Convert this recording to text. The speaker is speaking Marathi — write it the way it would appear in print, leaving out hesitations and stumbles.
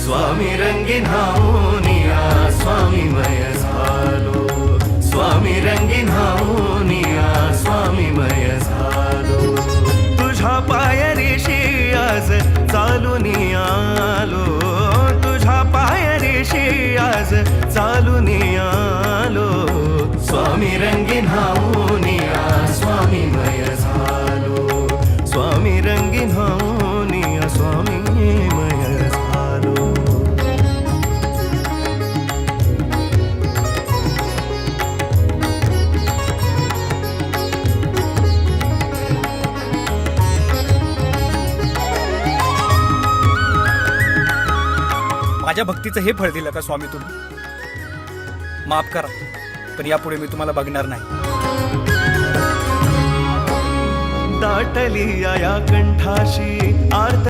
स्वामी रंगीन हाऊनिया स्वामीमय झालो, स्वामी रंगीन हाऊनिया स्वामीमय झालो. तुझ्या पायरीशी आज चालून आलो, तुझ्या पायरीशी आज चालून आलो. स्वामी रंगीन हाऊनिया स्वामीमय झालो, स्वामी रंगीन हाऊनिया स्वामीमय झालो. माझ्या भक्तीचं हे फळ दिलं का स्वामी तुम्ही? माफ करा, पण यापुढे मी तुम्हाला बघणार नाही. दाटली या कंठाशी आर्त